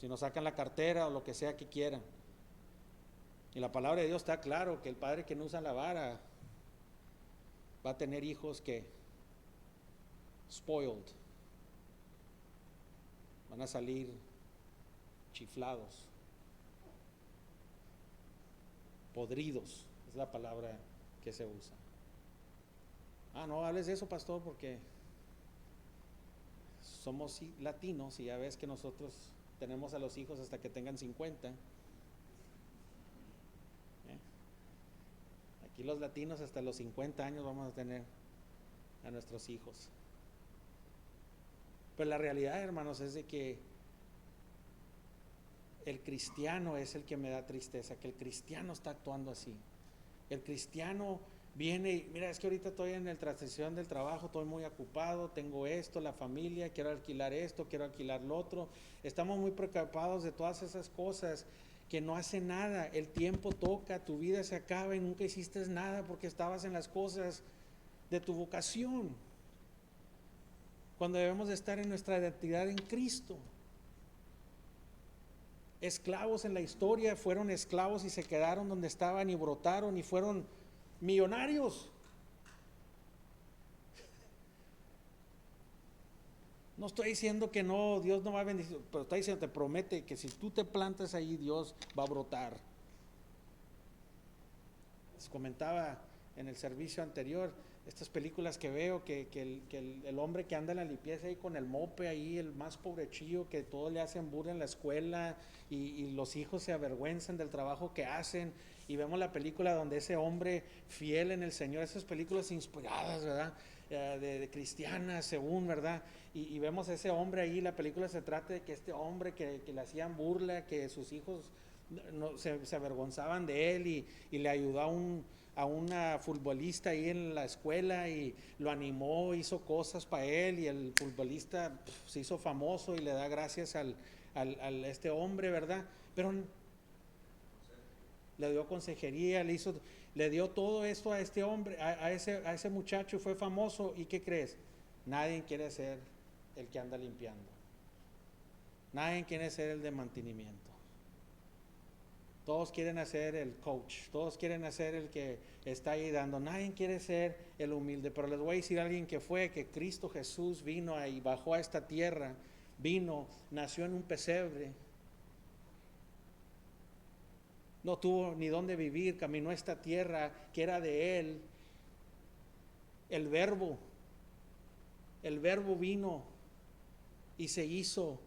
sino sacan la cartera o lo que sea que quieran. Y la palabra de Dios está claro que el padre que no usa la vara va a tener hijos que spoiled, van a salir chiflados, podridos, es la palabra que se usa. No hables de eso, pastor, porque somos latinos y ya ves que nosotros tenemos a los hijos hasta que tengan 50. Aquí los latinos hasta los 50 años vamos a tener a nuestros hijos. Pero la realidad, hermanos, es de que el cristiano es el que me da tristeza, que el cristiano está actuando así. El cristiano viene y, mira, es que ahorita estoy en la transición del trabajo, estoy muy ocupado, tengo esto, la familia, quiero alquilar esto, quiero alquilar lo otro. Estamos muy preocupados de todas esas cosas que no hacen nada. El tiempo toca, tu vida se acaba y nunca hiciste nada porque estabas en las cosas de tu vocación. Cuando debemos de estar en nuestra identidad en Cristo. Esclavos en la historia fueron esclavos y se quedaron donde estaban y brotaron y fueron millonarios. No estoy diciendo que no, Dios no va a bendecir, pero está diciendo, te promete que si tú te plantas ahí, Dios va a brotar. Les comentaba en el servicio anterior, estas películas que veo, que el hombre que anda en la limpieza ahí con el mope ahí, el más pobrechillo, que todos le hacen burla en la escuela y los hijos se avergüenzan del trabajo que hacen, y vemos la película donde ese hombre fiel en el Señor, esas películas inspiradas, ¿verdad? De cristianas según, ¿verdad? Y vemos a ese hombre ahí, la película se trata de que este hombre que le hacían burla, que sus hijos no, se avergonzaban de él y le ayudó a una futbolista ahí en la escuela y lo animó, hizo cosas para él y el futbolista se hizo famoso y le da gracias al este hombre, ¿verdad? Pero le dio consejería, le dio todo esto a este hombre, a ese muchacho, y fue famoso. ¿Y qué crees? Nadie quiere ser el que anda limpiando, nadie quiere ser el de mantenimiento. Todos quieren hacer el coach, todos quieren hacer el que está ahí dando, nadie quiere ser el humilde. Pero les voy a decir a alguien que Cristo Jesús vino ahí, bajó a esta tierra, nació en un pesebre, no tuvo ni dónde vivir, caminó a esta tierra que era de Él. El verbo vino y se hizo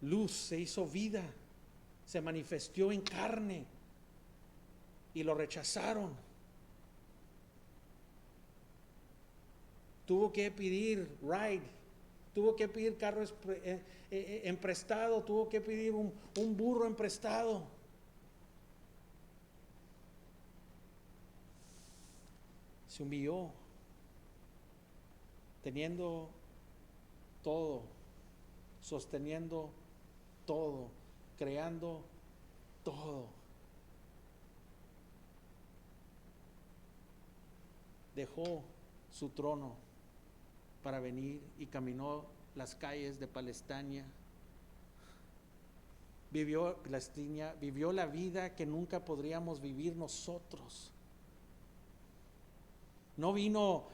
luz, se hizo vida, se manifestó en carne y lo rechazaron. Tuvo que pedir ride, tuvo que pedir carro emprestado, tuvo que pedir un burro emprestado. Se humilló, teniendo todo, sosteniendo todo, creando todo. Dejó su trono para venir y caminó las calles de Palestina. Vivió la vida que nunca podríamos vivir nosotros. No vino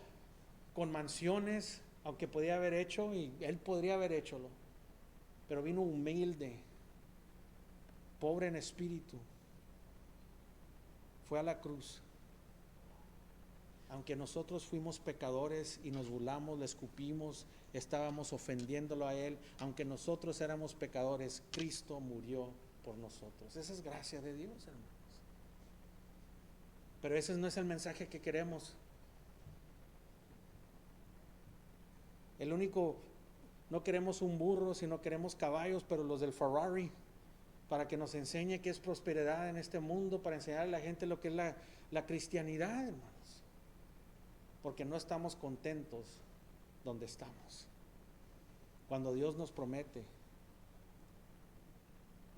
con mansiones, aunque podía haber hecho, y él podría haber hecholo, pero vino humilde, pobre en espíritu. Fue a la cruz. Aunque nosotros fuimos pecadores y nos burlamos, le escupimos, estábamos ofendiéndolo a Él, aunque nosotros éramos pecadores, Cristo murió por nosotros. Esa es gracia de Dios, hermanos. Pero ese no es el mensaje que queremos. No queremos un burro, sino queremos caballos, pero los del Ferrari, para que nos enseñe qué es prosperidad en este mundo, para enseñar a la gente lo que es la cristianidad, hermanos. Porque no estamos contentos donde estamos. Cuando Dios nos promete,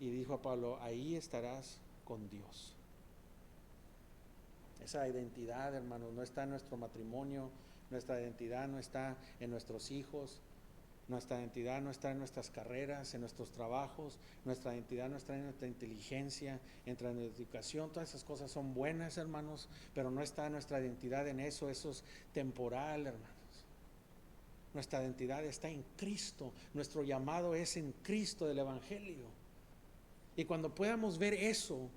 y dijo a Pablo, ahí estarás con Dios. Esa identidad, hermanos, no está en nuestro matrimonio, nuestra identidad no está en nuestros hijos, nuestra identidad no está en nuestras carreras, en nuestros trabajos, nuestra identidad no está en nuestra inteligencia, en nuestra educación. Todas esas cosas son buenas, hermanos, pero no está nuestra identidad en eso es temporal, hermanos. Nuestra identidad está en Cristo, nuestro llamado es en Cristo del Evangelio. Y cuando podamos ver eso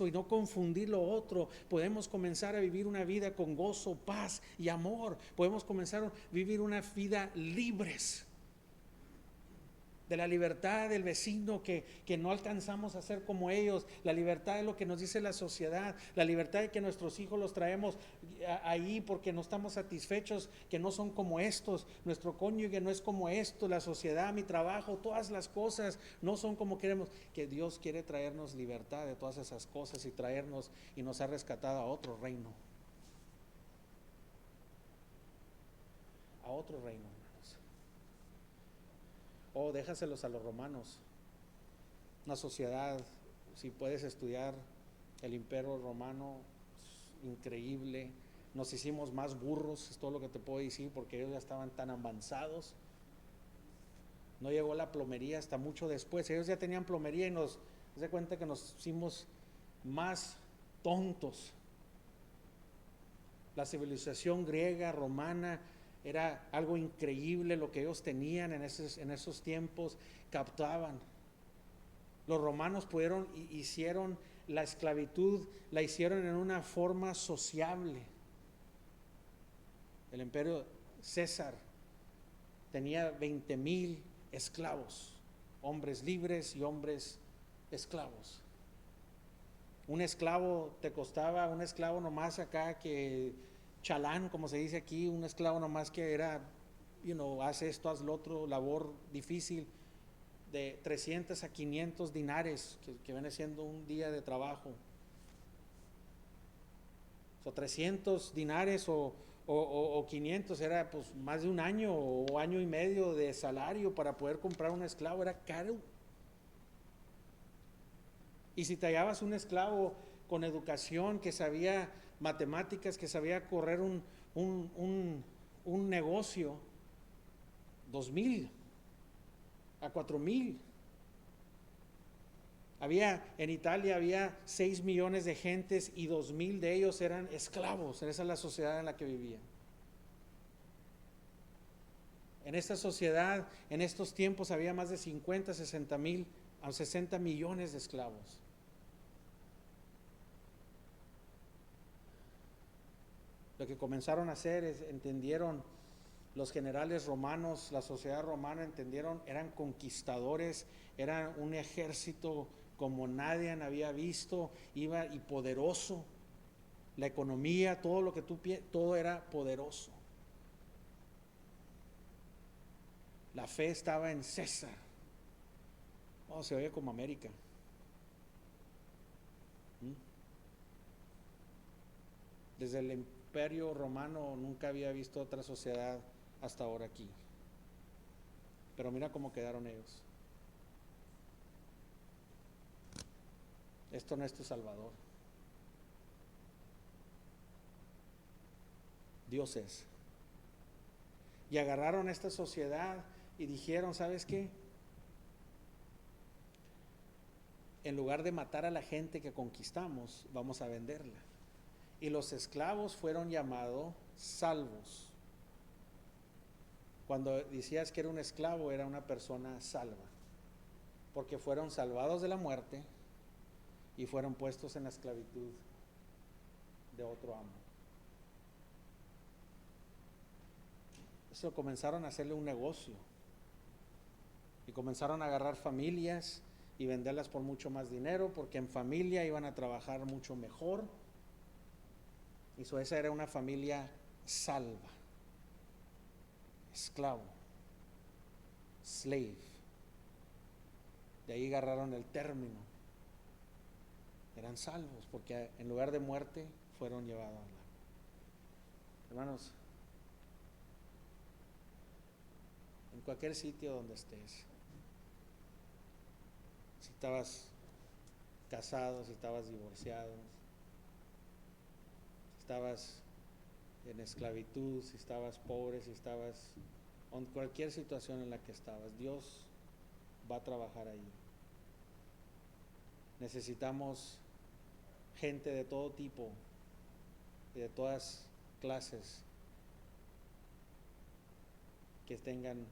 y no confundir lo otro, podemos comenzar a vivir una vida con gozo, paz y amor. Podemos comenzar a vivir una vida libres de la libertad del vecino que no alcanzamos a ser como ellos, la libertad de lo que nos dice la sociedad, la libertad de que nuestros hijos los traemos ahí porque no estamos satisfechos, que no son como estos, nuestro cónyuge no es como esto, la sociedad, mi trabajo, todas las cosas no son como queremos, que Dios quiere traernos libertad de todas esas cosas y traernos y nos ha rescatado a otro reino. A otro reino, hermanos. Oh, déjaselos a los romanos. Una sociedad, si puedes estudiar el imperio romano, increíble. Nos hicimos más burros, es todo lo que te puedo decir, porque ellos ya estaban tan avanzados. No llegó la plomería hasta mucho después. Ellos ya tenían plomería y nos se cuenta que nos hicimos más tontos. La civilización griega, romana, era algo increíble lo que ellos tenían en esos tiempos, captaban. Los romanos hicieron la esclavitud, la hicieron en una forma sociable. El imperio César tenía 20,000 esclavos, hombres libres y hombres esclavos. Un esclavo te costaba, un esclavo nomás acá que chalán, como se dice aquí, un esclavo nomás que era, haz esto, haz lo otro, labor difícil, de 300 a 500 dinares, que viene siendo un día de trabajo. O 300 dinares o 500 era pues más de un año o año y medio de salario para poder comprar un esclavo, era caro. Y si te hallabas un esclavo con educación, que sabía matemáticas, que sabía correr un negocio, 2,000 a 4,000. En Italia había 6 millones de gentes y 2,000 de ellos eran esclavos. Esa es la sociedad en la que vivían. En esta sociedad, en estos tiempos, había más de 50, 60 millones de esclavos. Lo que comenzaron a hacer entendieron los generales romanos, la sociedad romana entendieron, eran conquistadores, eran un ejército como nadie había visto, iba y poderoso. La economía, todo lo que todo era poderoso. La fe estaba en César. Oh, se oye como América. Desde el imperio romano nunca había visto otra sociedad hasta ahora aquí. Pero mira cómo quedaron ellos. Esto no es tu Salvador. Dios es. Y agarraron esta sociedad y dijeron, ¿sabes qué? En lugar de matar a la gente que conquistamos, vamos a venderla. Y los esclavos fueron llamados salvos. Cuando decías que era un esclavo, era una persona salva, porque fueron salvados de la muerte y fueron puestos en la esclavitud de otro amo. Eso comenzaron a hacerle un negocio y comenzaron a agarrar familias y venderlas por mucho más dinero, porque en familia iban a trabajar mucho mejor. Y esa era una familia salva, esclavo, slave. De ahí agarraron el término. Eran salvos porque en lugar de muerte fueron llevados a la... Hermanos, en cualquier sitio donde estés, si estabas casado, si estabas divorciado, si estabas en esclavitud, si estabas pobre, si estabas en cualquier situación en la que estabas, Dios va a trabajar ahí. Necesitamos gente de todo tipo y de todas clases que tengan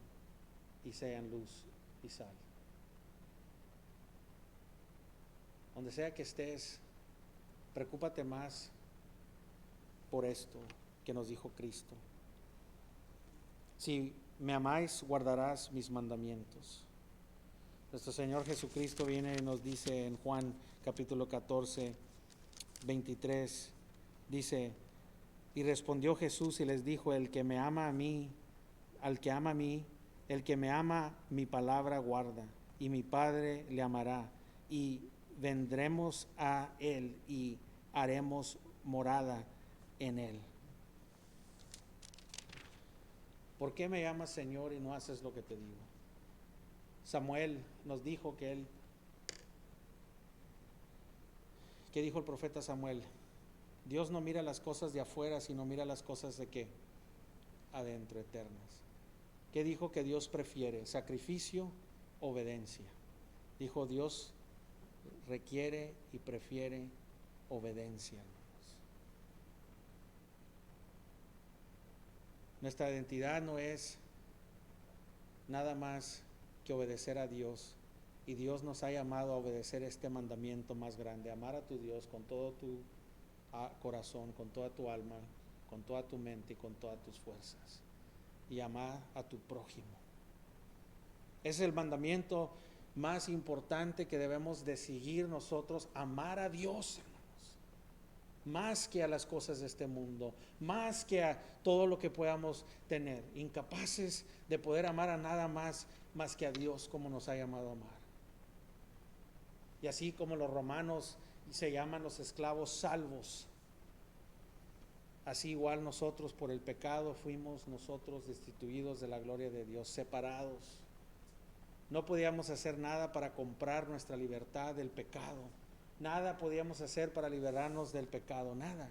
y sean luz y sal. Donde sea que estés, preocúpate más por esto que nos dijo Cristo. Si me amáis, guardarás mis mandamientos. Nuestro Señor Jesucristo viene y nos dice en Juan capítulo 14, 23, dice: y respondió Jesús y les dijo: el que me ama a mí, al que ama a mí, el que me ama, mi palabra guarda, y mi Padre le amará, y vendremos a él y haremos morada en él. ¿Por qué me llamas Señor y no haces lo que te digo? Samuel nos dijo ¿qué dijo el profeta Samuel? Dios no mira las cosas de afuera, sino mira las cosas de ¿qué? Adentro, eternas. ¿Qué dijo que Dios prefiere? ¿Sacrificio, obediencia? Dijo: Dios requiere y prefiere obediencia, hermanos. Nuestra identidad no es nada más que obedecer a Dios, y Dios nos ha llamado a obedecer este mandamiento más grande: amar a tu Dios con todo tu corazón, con toda tu alma, con toda tu mente y con todas tus fuerzas, y amar a tu prójimo. Ese es el mandamiento más importante que debemos de seguir nosotros: amar a Dios, hermanos, más que a las cosas de este mundo, más que a todo lo que podamos tener. Incapaces de poder amar a nada más que a Dios, como nos ha llamado a amar. Y así como los romanos se llaman los esclavos salvos, así igual nosotros por el pecado fuimos nosotros destituidos de la gloria de Dios, separados. No podíamos hacer nada para comprar nuestra libertad del pecado. Nada podíamos hacer para liberarnos del pecado, nada.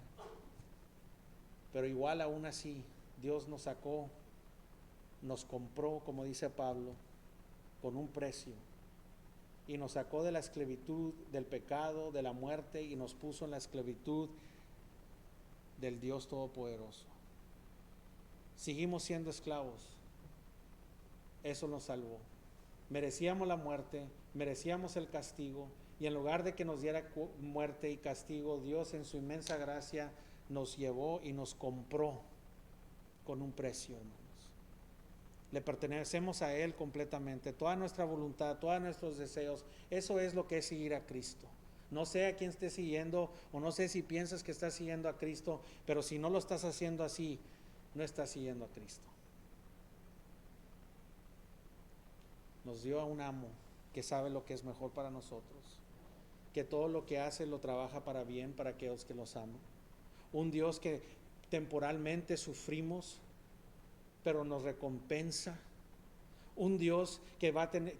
Pero igual aún así, Dios nos sacó, nos compró, como dice Pablo, con un precio. Y nos sacó de la esclavitud del pecado, de la muerte, y nos puso en la esclavitud del Dios Todopoderoso. Seguimos siendo esclavos. Eso nos salvó. Merecíamos la muerte, merecíamos el castigo, y en lugar de que nos diera muerte y castigo, Dios en su inmensa gracia nos llevó y nos compró con un precio, hermanos. Le pertenecemos a Él completamente, toda nuestra voluntad, todos nuestros deseos. Eso es lo que es seguir a Cristo. No sé a quién estés siguiendo, o no sé si piensas que estás siguiendo a Cristo, pero si no lo estás haciendo así, no estás siguiendo a Cristo. Nos dio a un amo que sabe lo que es mejor para nosotros, que todo lo que hace lo trabaja para bien para aquellos que los aman. Un Dios que temporalmente sufrimos, pero nos recompensa. Un Dios que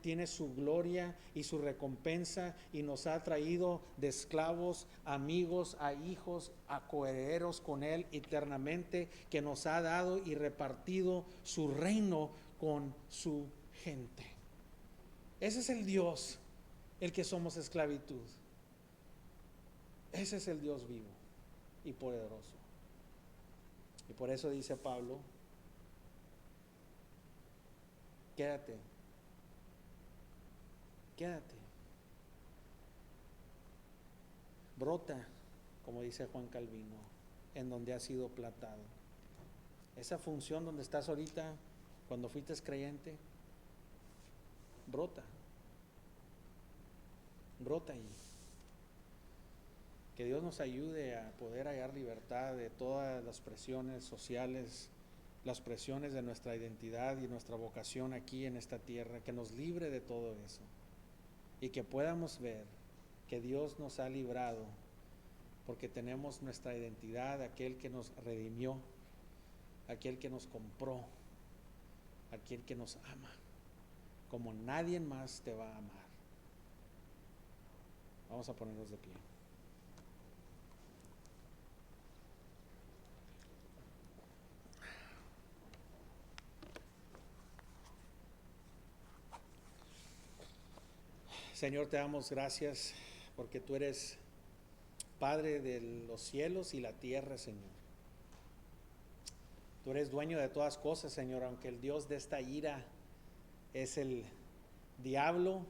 tiene su gloria y su recompensa, y nos ha traído de esclavos, amigos, a hijos, a coherederos con Él eternamente, que nos ha dado y repartido su reino con su gente. Ese es el Dios, el que somos esclavitud. Ese es el Dios vivo y poderoso. Y por eso dice Pablo: quédate, brota, como dice Juan Calvino, en donde has sido plantado. Esa función donde estás ahorita, cuando fuiste creyente, brota ahí. Que Dios nos ayude a poder hallar libertad de todas las presiones sociales, las presiones de nuestra identidad y nuestra vocación aquí en esta tierra, que nos libre de todo eso, y que podamos ver que Dios nos ha librado porque tenemos nuestra identidad, aquel que nos redimió, aquel que nos compró, aquel que nos ama como nadie más te va a amar. Vamos a ponernos de pie. Señor, te damos gracias porque tú eres Padre de los cielos y la tierra, Señor. Tú eres dueño de todas cosas, Señor, aunque el Dios de esta ira es el diablo.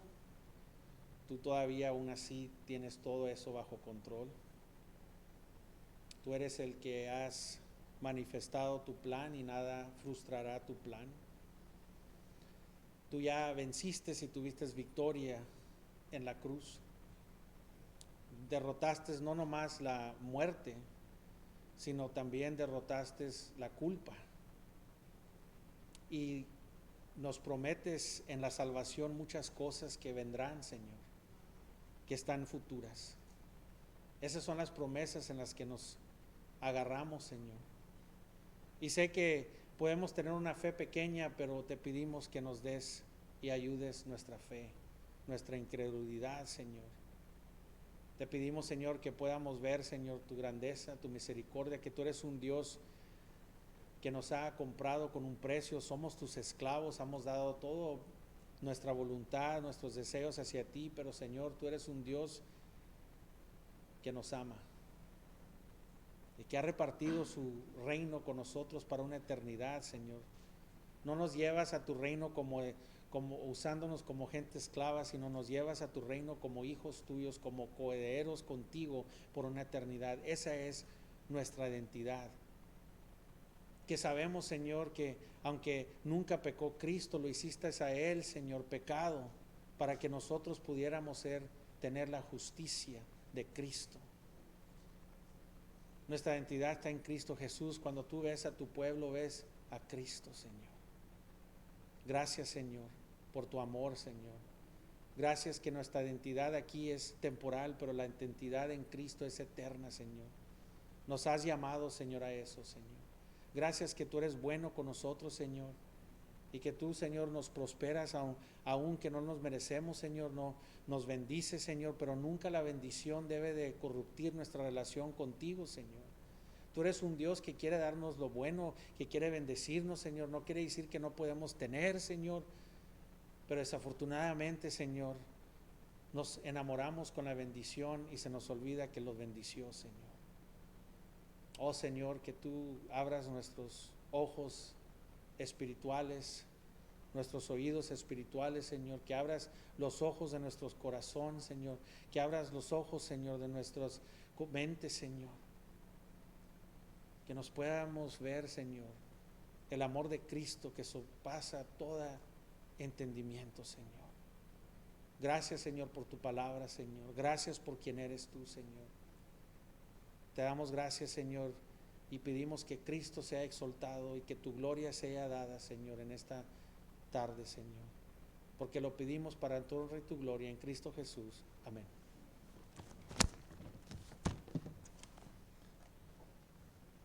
Tú todavía aún así tienes todo eso bajo control. Tú eres el que has manifestado tu plan y nada frustrará tu plan. Tú ya venciste y tuviste victoria en la cruz. Derrotaste no nomás la muerte, sino también derrotaste la culpa. Y nos prometes en la salvación muchas cosas que vendrán, Señor, que están futuras. Esas son las promesas en las que nos agarramos, Señor. Y sé que podemos tener una fe pequeña, pero te pedimos que nos des y ayudes nuestra fe, nuestra incredulidad, Señor. Te pedimos, Señor, que podamos ver, Señor, tu grandeza, tu misericordia, que tú eres un Dios que nos ha comprado con un precio, somos tus esclavos, hemos dado todo, nuestra voluntad, nuestros deseos hacia ti, pero Señor, tú eres un Dios que nos ama y que ha repartido su reino con nosotros para una eternidad, Señor. No nos llevas a tu reino como usándonos como gente esclava, sino nos llevas a tu reino como hijos tuyos, como coherederos contigo por una eternidad. Esa es nuestra identidad. Que sabemos, Señor, que aunque nunca pecó Cristo, lo hiciste a Él, Señor, pecado, para que nosotros pudiéramos tener la justicia de Cristo. Nuestra identidad está en Cristo Jesús. Cuando tú ves a tu pueblo, ves a Cristo, Señor. Gracias, Señor, por tu amor, Señor. Gracias que nuestra identidad aquí es temporal, pero la identidad en Cristo es eterna, Señor. Nos has llamado, Señor, a eso, Señor. Gracias que tú eres bueno con nosotros, Señor. Y que tú, Señor, nos prosperas aun que no nos merecemos, Señor. No, nos bendices, Señor, pero nunca la bendición debe de corruptir nuestra relación contigo, Señor. Tú eres un Dios que quiere darnos lo bueno, que quiere bendecirnos, Señor. No quiere decir que no podemos tener, Señor. Pero desafortunadamente, Señor, nos enamoramos con la bendición y se nos olvida que los bendició, Señor. Oh, Señor, que tú abras nuestros ojos espirituales, nuestros oídos espirituales, Señor, que abras los ojos de nuestros corazones, Señor, que abras los ojos, Señor, de nuestras mentes, Señor, que nos podamos ver, Señor, el amor de Cristo que sobrepasa todo entendimiento, Señor. Gracias, Señor, por tu palabra, Señor. Gracias por quien eres tú, Señor. Te damos gracias, Señor, y pedimos que Cristo sea exaltado y que tu gloria sea dada, Señor, en esta tarde, Señor. Porque lo pedimos para tu honra y tu gloria en Cristo Jesús. Amén.